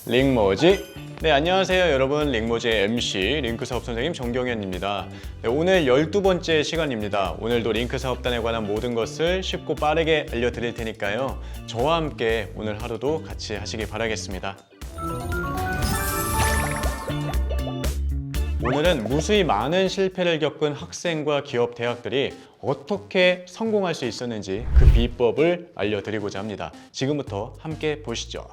링모지. 네, 안녕하세요 여러분. 링모지의 MC 링크사업 선생님 정경현입니다. 네, 오늘 12번째 시간입니다. 오늘도 링크사업단에 관한 모든 것을 쉽고 빠르게 알려드릴 테니까요, 저와 함께 오늘 하루도 같이 하시기 바라겠습니다. 오늘은 무수히 많은 실패를 겪은 학생과 기업, 대학들이 어떻게 성공할 수 있었는지 그 비법을 알려드리고자 합니다. 지금부터 함께 보시죠.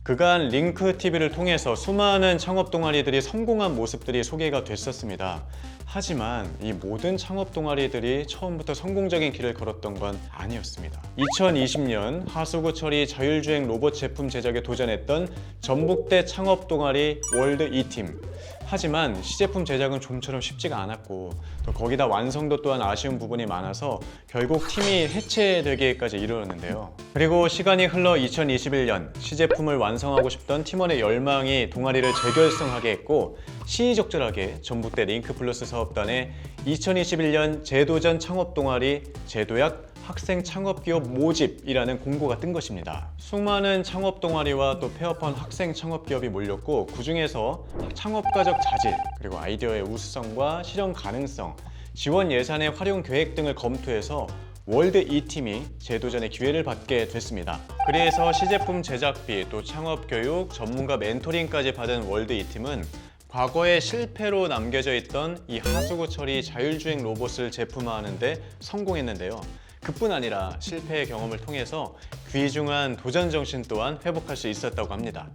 그간 링크TV를 통해서 수많은 창업 동아리들이 성공한 모습들이 소개가 됐었습니다. 하지만 이 모든 창업 동아리들이 처음부터 성공적인 길을 걸었던 건 아니었습니다. 2020년 하수구 처리 자율주행 로봇 제품 제작에 도전했던 전북대 창업 동아리 월드 E팀. 하지만 시제품 제작은 좀처럼 쉽지가 않았고, 또 거기다 완성도 또한 아쉬운 부분이 많아서 결국 팀이 해체되기까지 이르렀는데요. 그리고 시간이 흘러 2021년 시제품을 완성하고 싶던 팀원의 열망이 동아리를 재결성하게 했고, 시의적절하게 전북대 링크플러스 사업단의 2021년 제도전 창업 동아리 제도약 학생 창업기업 모집이라는 공고가 뜬 것입니다. 수많은 창업 동아리와 또 폐업한 학생 창업기업이 몰렸고, 그 중에서 창업가적 자질, 그리고 아이디어의 우수성과 실현 가능성, 지원 예산의 활용 계획 등을 검토해서 월드 E팀이 제도전의 기회를 받게 됐습니다. 그래서 시제품 제작비, 또 창업교육, 전문가 멘토링까지 받은 월드 E팀은 과거에 실패로 남겨져 있던 이 하수구 처리 자율주행 로봇을 제품화하는 데 성공했는데요. 그뿐 아니라 실패의 경험을 통해서 귀중한 도전 정신 또한 회복할 수 있었다고 합니다.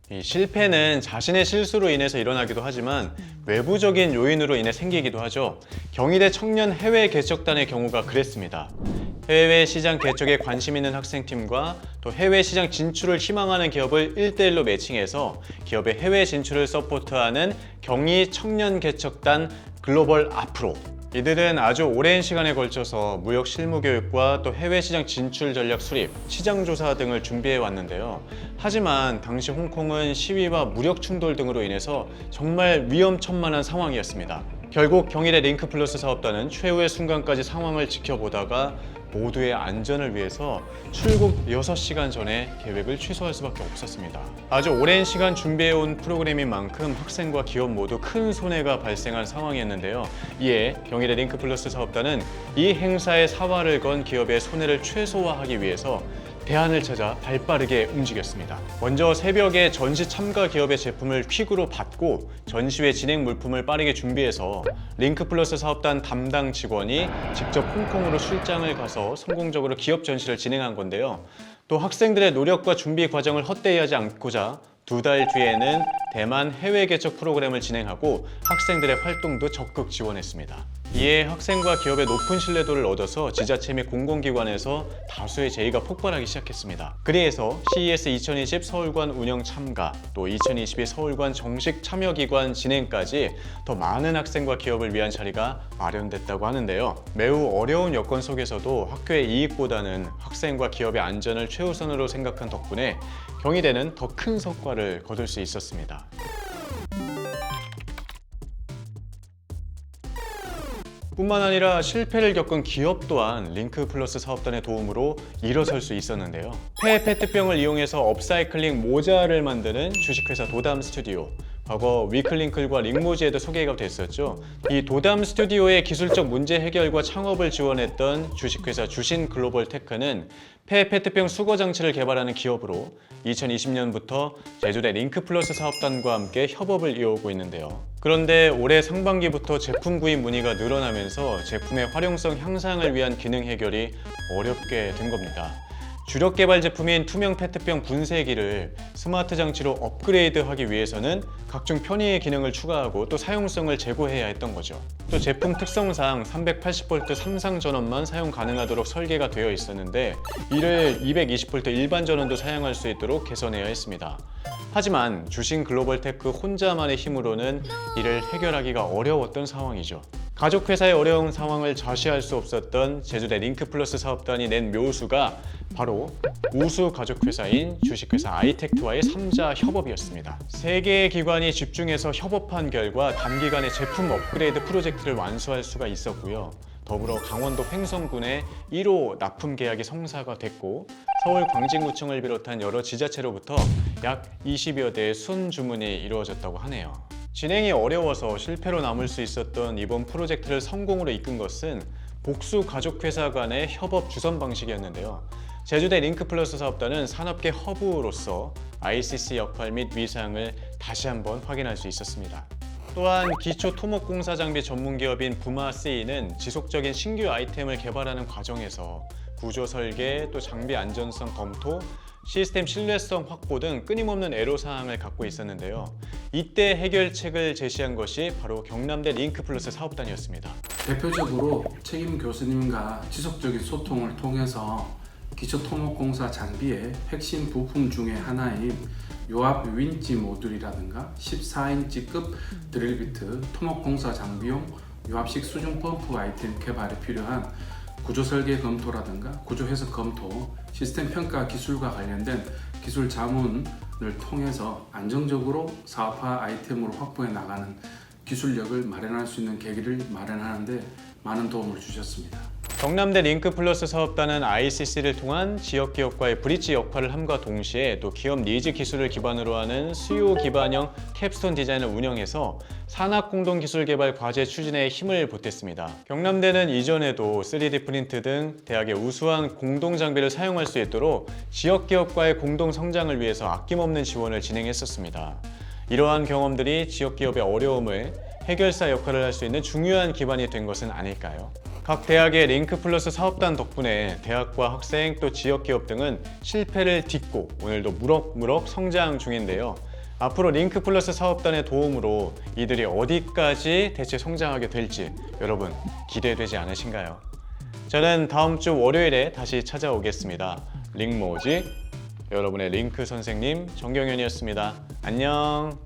이 실패는 자신의 실수로 인해서 일어나기도 하지만 외부적인 요인으로 인해 생기기도 하죠. 경희대 청년 해외 개척단의 경우가 그랬습니다. 해외 시장 개척에 관심 있는 학생팀과 또 해외 시장 진출을 희망하는 기업을 1대1로 매칭해서 기업의 해외 진출을 서포트하는 경희 청년 개척단 글로벌 앞으로. 이들은 아주 오랜 시간에 걸쳐서 무역 실무 교육과 또 해외 시장 진출 전략 수립, 시장 조사 등을 준비해 왔는데요. 하지만 당시 홍콩은 시위와 무력 충돌 등으로 인해서 정말 위험천만한 상황이었습니다. 결국 경희대 링크플러스 사업단은 최후의 순간까지 상황을 지켜보다가 모두의 안전을 위해서 출국 6시간 전에 계획을 취소할 수밖에 없었습니다. 아주 오랜 시간 준비해온 프로그램인 만큼 학생과 기업 모두 큰 손해가 발생한 상황이었는데요. 이에 경희대 링크플러스 사업단은 이 행사에 사활을 건 기업의 손해를 최소화하기 위해서 대안을 찾아 발빠르게 움직였습니다. 먼저 새벽에 전시 참가 기업의 제품을 퀵으로 받고 전시회 진행 물품을 빠르게 준비해서 링크플러스 사업단 담당 직원이 직접 홍콩으로 출장을 가서 성공적으로 기업 전시를 진행한 건데요. 또 학생들의 노력과 준비 과정을 헛되이 하지 않고자 2달 뒤에는 대만 해외 개척 프로그램을 진행하고 학생들의 활동도 적극 지원했습니다. 이에 학생과 기업의 높은 신뢰도를 얻어서 지자체 및 공공기관에서 다수의 제의가 폭발하기 시작했습니다. 그래서 CES 2020 서울관 운영 참가, 또 2022 서울관 정식 참여기관 진행까지 더 많은 학생과 기업을 위한 자리가 마련됐다고 하는데요. 매우 어려운 여건 속에서도 학교의 이익보다는 학생과 기업의 안전을 최우선으로 생각한 덕분에 경희대는 더 큰 성과를 거둘 수 있었습니다. 뿐만 아니라 실패를 겪은 기업 또한 링크플러스 사업단의 도움으로 일어설 수 있었는데요. 폐 페트병을 이용해서 업사이클링 모자를 만드는 주식회사 도담 스튜디오, 과거 위클링클과 링모지에도 소개가 됐었죠. 이 도담 스튜디오의 기술적 문제 해결과 창업을 지원했던 주식회사 주신 글로벌 테크는 폐 페트병 수거 장치를 개발하는 기업으로 2020년부터 제주대 링크플러스 사업단과 함께 협업을 이어오고 있는데요. 그런데 올해 상반기부터 제품 구입 문의가 늘어나면서 제품의 활용성 향상을 위한 기능 해결이 어렵게 된 겁니다. 주력 개발 제품인 투명 페트병 분쇄기를 스마트 장치로 업그레이드하기 위해서는 각종 편의의 기능을 추가하고 또 사용성을 제고해야 했던 거죠. 또 제품 특성상 380V 삼상 전원만 사용 가능하도록 설계가 되어 있었는데 이를 220V 일반 전원도 사용할 수 있도록 개선해야 했습니다. 하지만 주신 글로벌 테크 혼자만의 힘으로는 이를 해결하기가 어려웠던 상황이죠. 가족회사의 어려운 상황을 좌시할 수 없었던 제주대 링크플러스 사업단이 낸 묘수가 바로 우수 가족회사인 주식회사 아이텍트와의 3자 협업이었습니다. 3개의 기관이 집중해서 협업한 결과 단기간에 제품 업그레이드 프로젝트를 완수할 수가 있었고요. 더불어 강원도 횡성군의 1호 납품 계약이 성사가 됐고 서울 광진구청을 비롯한 여러 지자체로부터 약 20여 대의 순주문이 이루어졌다고 하네요. 진행이 어려워서 실패로 남을 수 있었던 이번 프로젝트를 성공으로 이끈 것은 복수 가족회사 간의 협업 주선 방식이었는데요. 제주대 링크플러스 사업단은 산업계 허브로서 ICC 역할 및 위상을 다시 한번 확인할 수 있었습니다. 또한 기초 토목공사 장비 전문 기업인 부마C는 지속적인 신규 아이템을 개발하는 과정에서 구조 설계, 또 장비 안전성 검토, 시스템 신뢰성 확보 등 끊임없는 애로사항을 갖고 있었는데요. 이때 해결책을 제시한 것이 바로 경남대 링크플러스 사업단이었습니다. 대표적으로 책임 교수님과 지속적인 소통을 통해서 기초 토목공사 장비의 핵심 부품 중에 하나인 요압 윈치 모듈이라든가 14인치급 드릴비트, 토목공사 장비용 요압식 수중 펌프 아이템 개발에 필요한 구조 설계 검토라든가 구조 해석 검토, 시스템 평가 기술과 관련된 기술 자문을 통해서 안정적으로 사업화 아이템으로 확보해 나가는 기술력을 마련할 수 있는 계기를 마련하는 데 많은 도움을 주셨습니다. 경남대 링크플러스 사업단은 ICC를 통한 지역기업과의 브릿지 역할을 함과 동시에 또 기업 니즈 기술을 기반으로 하는 수요 기반형 캡스톤 디자인을 운영해서 산학공동기술개발 과제 추진에 힘을 보탰습니다. 경남대는 이전에도 3D 프린트 등 대학의 우수한 공동장비를 사용할 수 있도록 지역기업과의 공동성장을 위해서 아낌없는 지원을 진행했었습니다. 이러한 경험들이 지역기업의 어려움을 해결사 역할을 할 수 있는 중요한 기반이 된 것은 아닐까요? 각 대학의 링크플러스 사업단 덕분에 대학과 학생 또 지역기업 등은 실패를 딛고 오늘도 무럭무럭 성장 중인데요. 앞으로 링크플러스 사업단의 도움으로 이들이 어디까지 대체 성장하게 될지 여러분 기대되지 않으신가요? 저는 다음 주 월요일에 다시 찾아오겠습니다. 링모지 여러분의 링크 선생님 정경현이었습니다. 안녕.